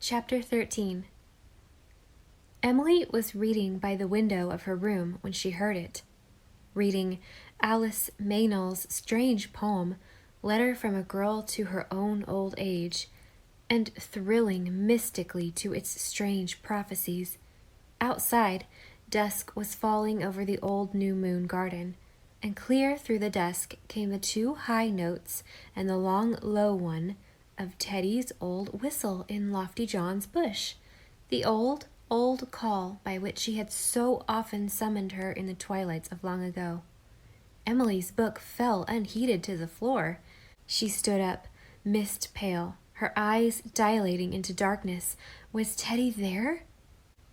Chapter 13. Emily was reading by the window of her room when she heard it. Reading Alice Meynell's strange poem, Letter from a Girl to Her Own Old Age, and thrilling mystically to its strange prophecies. Outside, dusk was falling over the old new moon garden, and clear through the dusk came the two high notes and the long low one of Teddy's old whistle in Lofty John's bush, the old call by which she had so often summoned her in the twilights of long ago. Emily's book fell unheeded to the floor. She stood up, mist pale, her eyes dilating into darkness. Was Teddy there?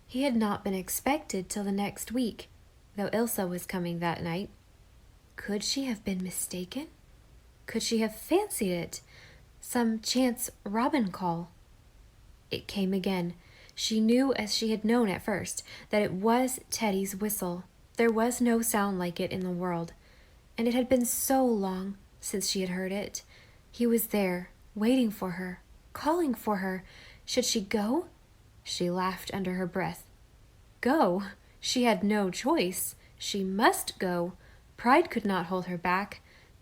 He had not been expected till the next week, though Ilsa was coming that night. Could she have been mistaken? Could she have fancied it? Some chance robin call. It came again. She knew, as she had known at first, that it was Teddy's whistle. There was no sound like it in the world, and it had been so long since she had heard it. He was there, waiting for her, calling for her. Should she go? She laughed under her breath. Go? She had no choice. She must go. Pride could not hold her back.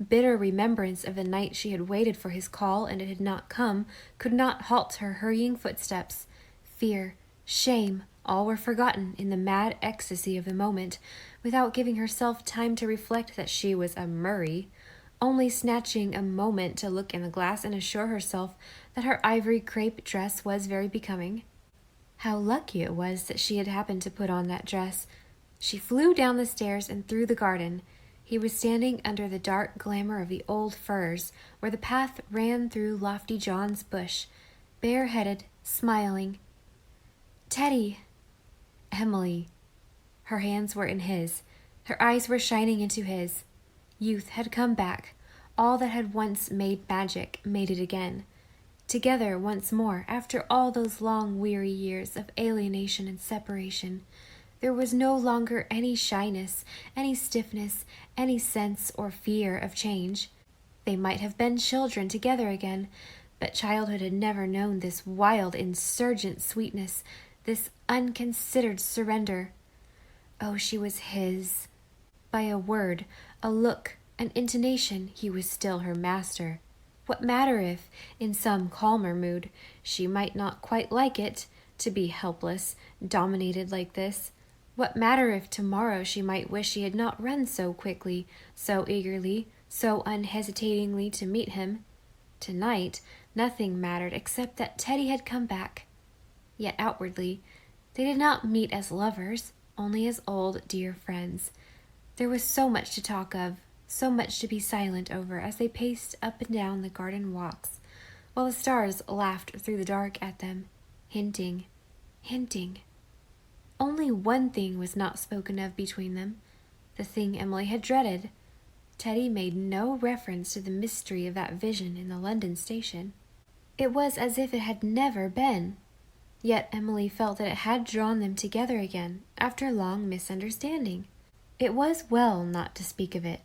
Bitter remembrance of the night she had waited for his call and it had not come could not halt her hurrying footsteps. Fear, shame, all were forgotten in the mad ecstasy of the moment, without giving herself time to reflect that she was a Murray, only snatching a moment to look in the glass and assure herself that her ivory crepe dress was very becoming. How lucky it was that she had happened to put on that dress. She flew down the stairs and through the garden. He was standing under the dark glamour of the old firs, where the path ran through Lofty John's bush, bareheaded, smiling. Teddy! Emily! Her hands were in his. Her eyes were shining into his. Youth had come back. All that had once made magic made it again. Together once more, after all those long, weary years of alienation and separation. There was no longer any shyness, any stiffness, any sense or fear of change. They might have been children together again, but childhood had never known this wild, insurgent sweetness, this unconsidered surrender. Oh, she was his. By a word, a look, an intonation, he was still her master. What matter if, in some calmer mood, she might not quite like it, to be helpless, dominated like this? What matter if tomorrow she might wish she had not run so quickly, so eagerly, so unhesitatingly to meet him? Tonight, nothing mattered except that Teddy had come back. Yet outwardly, they did not meet as lovers, only as old, dear friends. There was so much to talk of, so much to be silent over as they paced up and down the garden walks, while the stars laughed through the dark at them, hinting. Only one thing was not spoken of between them, the thing Emily had dreaded. Teddy made no reference to the mystery of that vision in the London station. It was as if it had never been. Yet Emily felt that it had drawn them together again after long misunderstanding. It was well not to speak of it.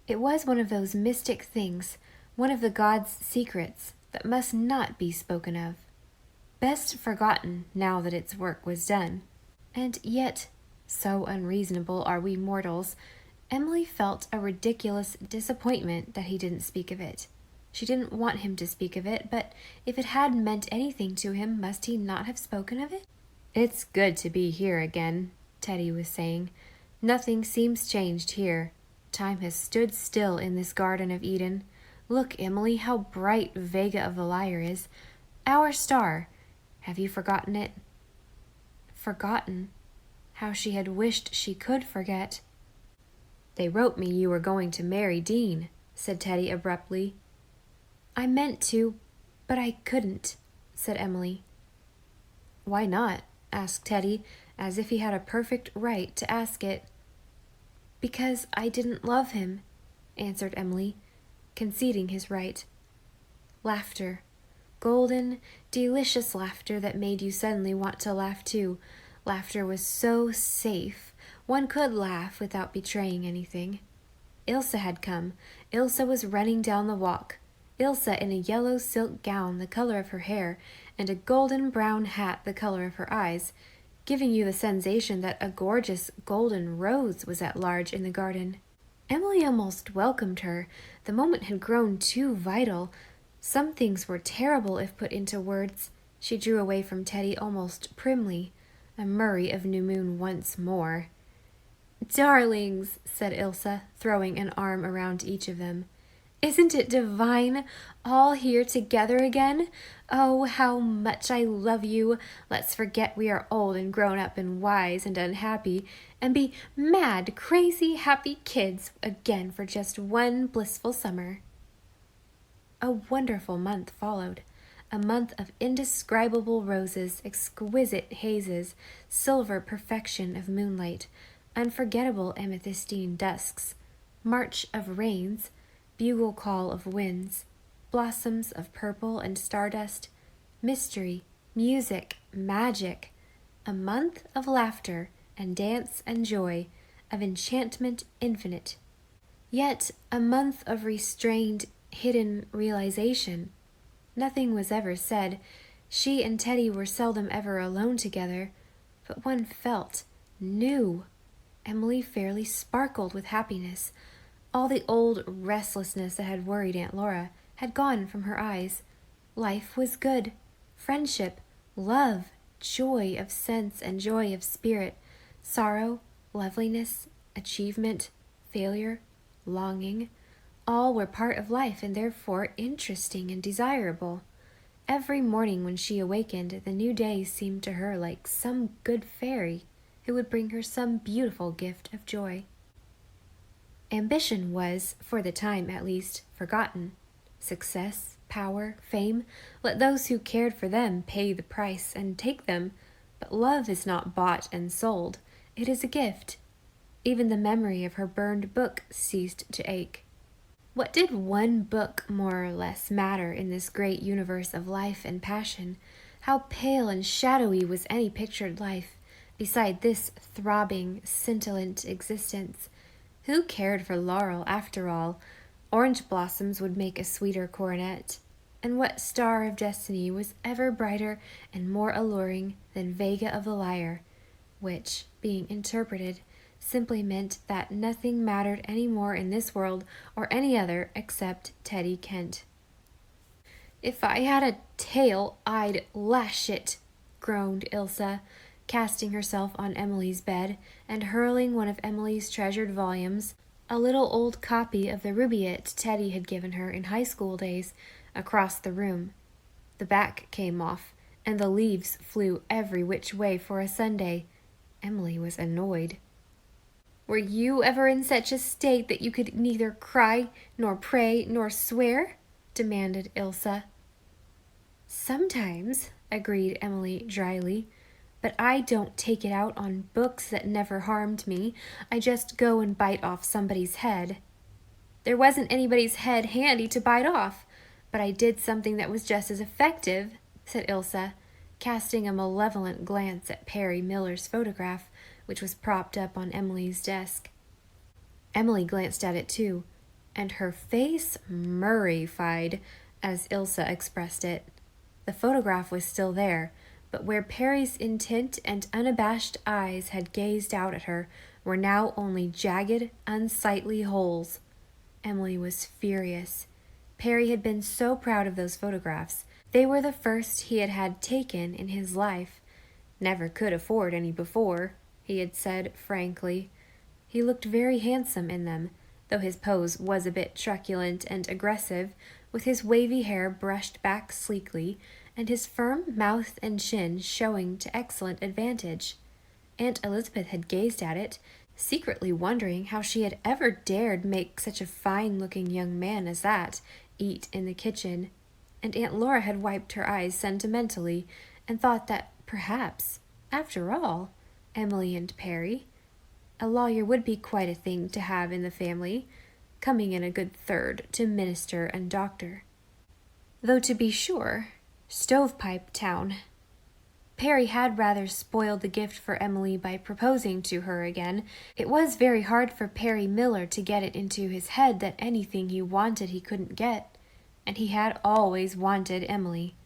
It was one of those mystic things, one of the gods' secrets, that must not be spoken of. Best forgotten now that its work was done. And yet, so unreasonable are we mortals, Emily felt a ridiculous disappointment that he didn't speak of it. She didn't want him to speak of it, but if it had meant anything to him, must he not have spoken of it? It's good to be here again, Teddy was saying. Nothing seems changed here. Time has stood still in this Garden of Eden. Look, Emily, how bright Vega of the Lyre is. Our star. Have you forgotten it? Forgotten? How she had wished she could forget. They wrote me you were going to marry Dean, said Teddy abruptly. I meant to, but I couldn't, said Emily. Why not? Asked Teddy, as if he had a perfect right to ask it. Because I didn't love him, answered Emily, conceding his right. Laughter. Golden, delicious laughter that made you suddenly want to laugh too. Laughter was so safe. One could laugh without betraying anything. Ilsa had come. Ilsa was running down the walk. Ilsa in a yellow silk gown the color of her hair and a golden brown hat the color of her eyes, giving you the sensation that a gorgeous golden rose was at large in the garden. Emily almost welcomed her. The moment had grown too vital. Some things were terrible if put into words. She drew away from Teddy almost primly. A Murray of New Moon once more. "Darlings," said Ilsa, throwing an arm around each of them. "Isn't it divine? All here together again? Oh, how much I love you. Let's forget we are old and grown up and wise and unhappy, and be mad, crazy, happy kids again for just one blissful summer." A wonderful month followed. A month of indescribable roses, exquisite hazes, silver perfection of moonlight, unforgettable amethystine dusks, march of rains, bugle call of winds, blossoms of purple and stardust, mystery, music, magic, a month of laughter and dance and joy, of enchantment infinite. Yet a month of restrained, hidden realization. Nothing was ever said. She and Teddy were seldom ever alone together, but one felt, knew. Emily fairly sparkled with happiness. All the old restlessness that had worried Aunt Laura had gone from her eyes. Life was good. Friendship, love, joy of sense and joy of spirit, sorrow, loveliness, achievement, failure, longing, all were part of life and therefore interesting and desirable. Every morning when she awakened, the new day seemed to her like some good fairy who would bring her some beautiful gift of joy. Ambition was, for the time at least, forgotten. Success, power, fame, let those who cared for them pay the price and take them, but love is not bought and sold. It is a gift. Even the memory of her burned book ceased to ache. What did one book more or less matter in this great universe of life and passion? How pale and shadowy was any pictured life beside this throbbing, scintillant existence? Who cared for laurel after all? Orange blossoms would make a sweeter coronet. And what star of destiny was ever brighter and more alluring than Vega of the Lyre, which, being interpreted, simply meant that nothing mattered any more in this world or any other except Teddy Kent. "If I had a tail, I'd lash it," groaned Ilsa, casting herself on Emily's bed and hurling one of Emily's treasured volumes, a little old copy of the Rubaiyat Teddy had given her in high school days, across the room. The back came off, and the leaves flew every which way for a Sunday. Emily was annoyed. "Were you ever in such a state that you could neither cry, nor pray, nor swear?" demanded Ilsa. "Sometimes," agreed Emily dryly, "but I don't take it out on books that never harmed me. I just go and bite off somebody's head." "There wasn't anybody's head handy to bite off, but I did something that was just as effective," said Ilsa, casting a malevolent glance at Perry Miller's photograph, which was propped up on Emily's desk. Emily glanced at it too, and her face Murray-fied, as Ilsa expressed it. The photograph was still there, but where Perry's intent and unabashed eyes had gazed out at her were now only jagged, unsightly holes. Emily was furious. Perry had been so proud of those photographs. They were the first he had had taken in his life. "Never could afford any before," he had said frankly. He looked very handsome in them, though his pose was a bit truculent and aggressive, with his wavy hair brushed back sleekly, and his firm mouth and chin showing to excellent advantage. Aunt Elizabeth had gazed at it, secretly wondering how she had ever dared make such a fine-looking young man as that eat in the kitchen, and Aunt Laura had wiped her eyes sentimentally and thought that perhaps, after all, Emily and Perry, a lawyer would be quite a thing to have in the family, coming in a good third to minister and doctor. Though to be sure, Stovepipe Town. Perry had rather spoiled the gift for Emily by proposing to her again. It was very hard for Perry Miller to get it into his head that anything he wanted he couldn't get. and he had always wanted Emily.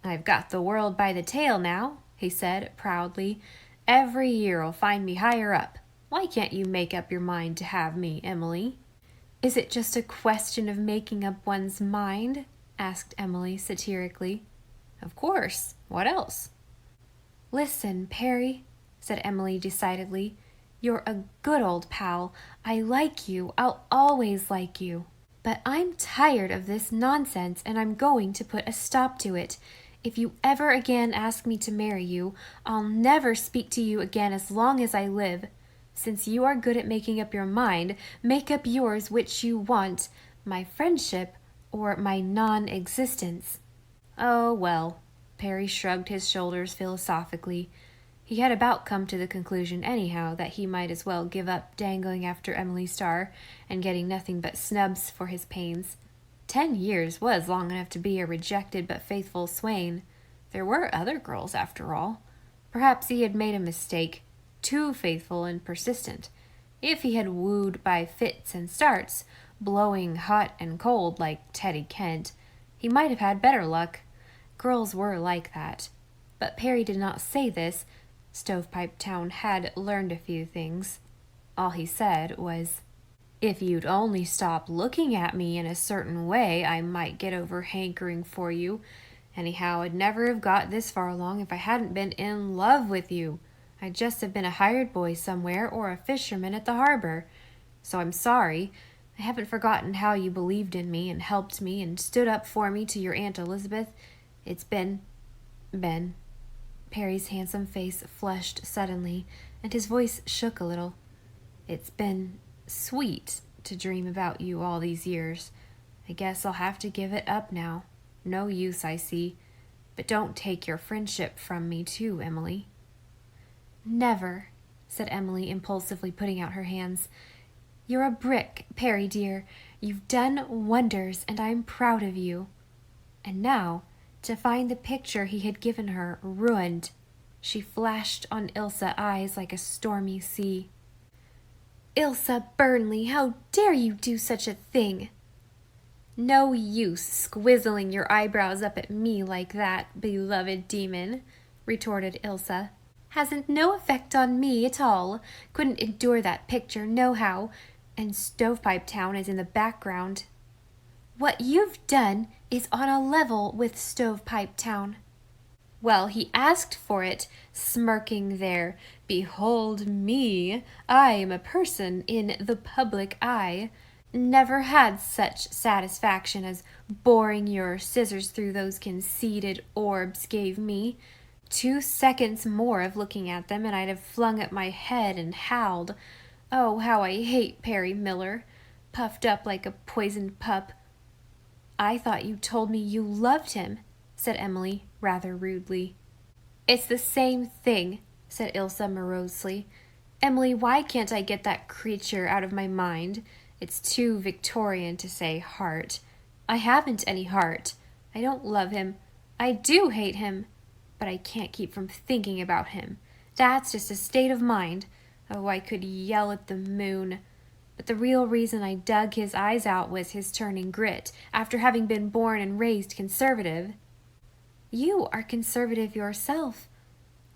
"I've got the world by the tail now," he said proudly. "Every year'll find me higher up. Why can't you make up your mind to have me, Emily?" "Is it just a question of making up one's mind?" asked Emily satirically. "Of course. What else?" "Listen, Perry," said Emily decidedly. "You're a good old pal. I like you. I'll always like you. But I'm tired of this nonsense, and I'm going to put a stop to it. If you ever again ask me to marry you, I'll never speak to you again as long as I live. Since you are good at making up your mind, make up yours which you want, my friendship or my non-existence." "Oh, well," Perry shrugged his shoulders philosophically. He had about come to the conclusion anyhow that he might as well give up dangling after Emily Starr and getting nothing but snubs for his pains. 10 years was long enough to be a rejected but faithful swain. There were other girls, after all. Perhaps he had made a mistake, too faithful and persistent. If he had wooed by fits and starts, blowing hot and cold like Teddy Kent, he might have had better luck. Girls were like that. But Perry did not say this. Stovepipe Town had learned a few things. All he said was, "If you'd only stop looking at me in a certain way, I might get over hankering for you. Anyhow, I'd never have got this far along if I hadn't been in love with you. I'd just have been a hired boy somewhere or a fisherman at the harbor. So I'm sorry. I haven't forgotten how you believed in me and helped me and stood up for me to your Aunt Elizabeth. It's been... Perry's handsome face flushed suddenly, and his voice shook a little. "It's been sweet to dream about you all these years. I guess I'll have to give it up now. No use, I see. But don't take your friendship from me too, Emily." "Never," said Emily, impulsively putting out her hands. "You're a brick, Perry dear. You've done wonders, and I'm proud of you." And now, to find the picture he had given her ruined, she flashed on Ilsa eyes like a stormy sea. "Ilsa Burnley, how dare you do such a thing?" "No use squizzling your eyebrows up at me like that, beloved demon," retorted Ilsa. "Hasn't no effect on me at all. Couldn't endure that picture nohow, and Stovepipe Town is in the background. What you've done is on a level with Stovepipe Town." "Well, he asked for it, smirking there. Behold me, I am a person in the public eye. Never had such satisfaction as boring your scissors through those conceited orbs gave me. 2 seconds more of looking at them, and I'd have flung up my head and howled. Oh, how I hate Perry Miller, puffed up like a poisoned pup." "I thought you told me you loved him," said Emily, rather rudely. "It's the same thing," said Ilsa morosely. "Emily, why can't I get that creature out of my mind? It's too Victorian to say heart. I haven't any heart. I don't love him. I do hate him. But I can't keep from thinking about him. That's just a state of mind. Oh, I could yell at the moon. But the real reason I dug his eyes out was his turning grit, after having been born and raised conservative." "You are conservative yourself."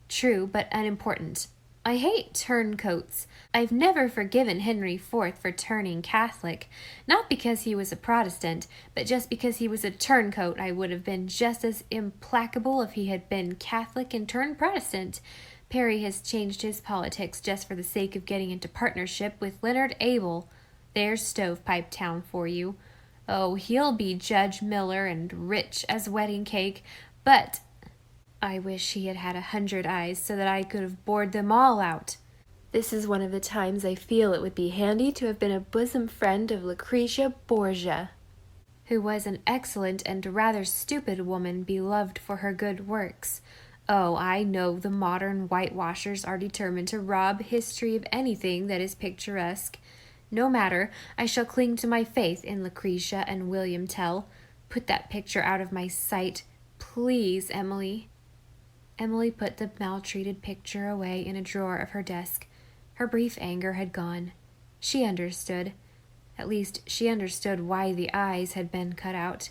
"True, but unimportant. I hate turncoats. I've never forgiven Henry IV for turning Catholic, not because he was a Protestant, but just because he was a turncoat. I would have been just as implacable if he had been Catholic and turned Protestant. Perry has changed his politics just for the sake of getting into partnership with Leonard Abel. There's Stovepipe Town for you. Oh, he'll be Judge Miller and rich as wedding cake, but I wish he had had 100 eyes so that I could have bored them all out. This is one of the times I feel it would be handy to have been a bosom friend of Lucretia Borgia, who was an excellent and rather stupid woman beloved for her good works. Oh, I know the modern whitewashers are determined to rob history of anything that is picturesque. No matter, I shall cling to my faith in Lucretia and William Tell. Put that picture out of my sight, please, Emily." Emily put the maltreated picture away in a drawer of her desk. Her brief anger had gone. She understood. At least she understood why the eyes had been cut out.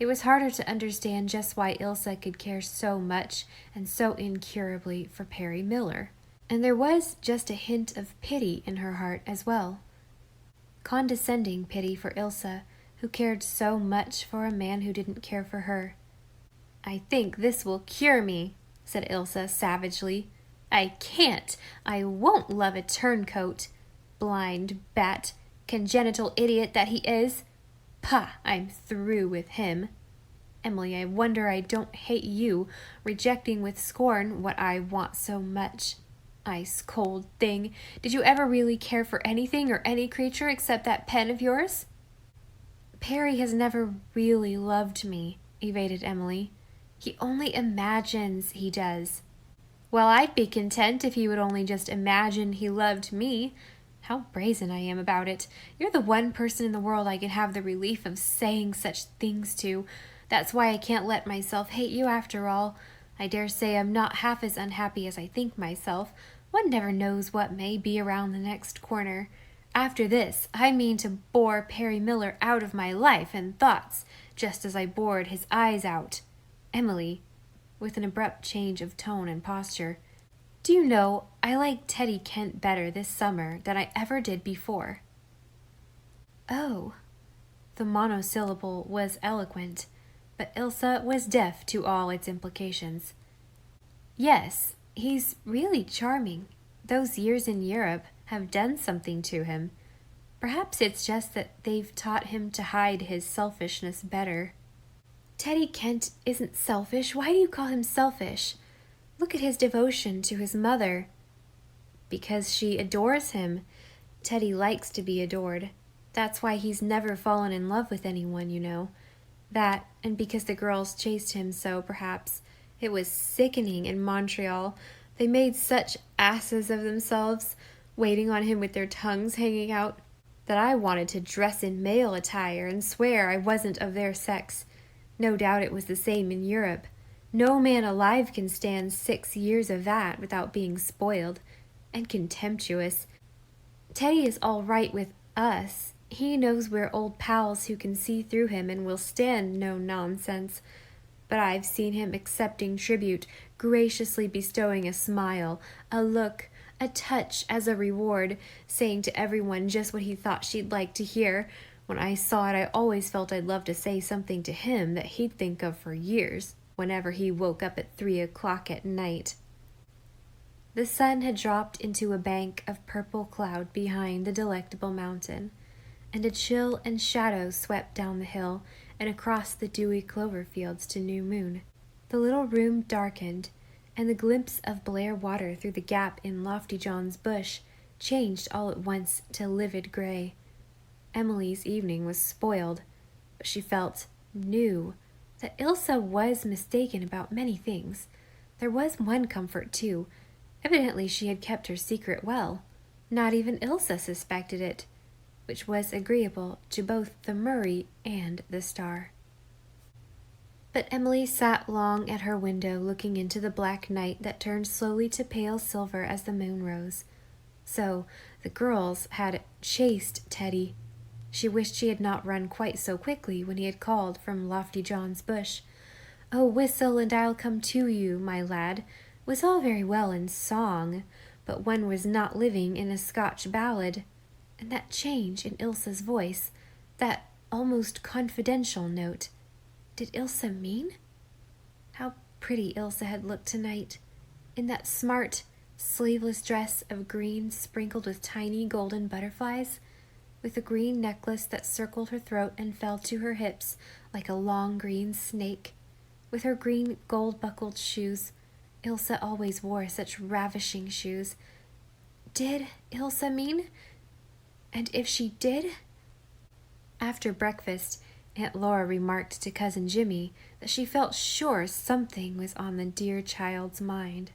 It was harder to understand just why Ilsa could care so much and so incurably for Perry Miller. And there was just a hint of pity in her heart as well. Condescending pity for Ilsa, who cared so much for a man who didn't care for her. "I think this will cure me," said Ilsa savagely. "I can't. I won't love a turncoat. Blind bat, congenital idiot that he is. Pah, I'm through with him. Emily, I wonder I don't hate you, rejecting with scorn what I want so much. Ice cold thing. Did you ever really care for anything or any creature except that pen of yours?" "Perry has never really loved me," evaded Emily. "He only imagines he does." "Well, I'd be content if he would only just imagine he loved me. How brazen I am about it. You're the one person in the world I can have the relief of saying such things to. That's why I can't let myself hate you after all. I dare say I'm not half as unhappy as I think myself. One never knows what may be around the next corner. After this, I mean to bore Perry Miller out of my life and thoughts, just as I bored his eyes out. Emily," with an abrupt change of tone and posture, "do you know, I like Teddy Kent better this summer than I ever did before." "Oh." The monosyllable was eloquent, but Ilsa was deaf to all its implications. "Yes, he's really charming. Those years in Europe have done something to him. Perhaps it's just that they've taught him to hide his selfishness better." "Teddy Kent isn't selfish. Why do you call him selfish? Look at his devotion to his mother." "Because she adores him. Teddy likes to be adored. That's why he's never fallen in love with anyone, you know. That, and because the girls chased him so, perhaps. It was sickening in Montreal. They made such asses of themselves, waiting on him with their tongues hanging out, that I wanted to dress in male attire and swear I wasn't of their sex. No doubt it was the same in Europe. No man alive can stand 6 years of that without being spoiled. And contemptuous. Teddy is all right with us. He knows we're old pals who can see through him and will stand no nonsense. But I've seen him accepting tribute, graciously bestowing a smile, a look, a touch as a reward, saying to everyone just what he thought she'd like to hear. When I saw it, I always felt I'd love to say something to him that he'd think of for years, whenever he woke up at 3 o'clock at night." The sun had dropped into a bank of purple cloud behind the Delectable Mountain, and a chill and shadow swept down the hill and across the dewy clover fields to New Moon. The little room darkened, and the glimpse of Blair water through the gap in Lofty John's bush changed all at once to livid gray. Emily's evening was spoiled, but she knew, that Ilsa was mistaken about many things. There was one comfort, too. Evidently she had kept her secret well. Not even Ilsa suspected it, which was agreeable to both the Murray and the Star. But Emily sat long at her window looking into the black night that turned slowly to pale silver as the moon rose. So the girls had chased Teddy. She wished she had not run quite so quickly when he had called from Lofty John's bush. "Oh, whistle, and I'll come to you, my lad," was all very well in song, but one was not living in a Scotch ballad. And that change in Ilsa's voice, that almost confidential note, did Ilsa mean? How pretty Ilsa had looked tonight, in that smart, sleeveless dress of green sprinkled with tiny golden butterflies, with a green necklace that circled her throat and fell to her hips like a long green snake, with her green gold-buckled shoes. Ilsa always wore such ravishing shoes. Did Ilsa mean? And if she did? After breakfast, Aunt Laura remarked to Cousin Jimmy that she felt sure something was on the dear child's mind.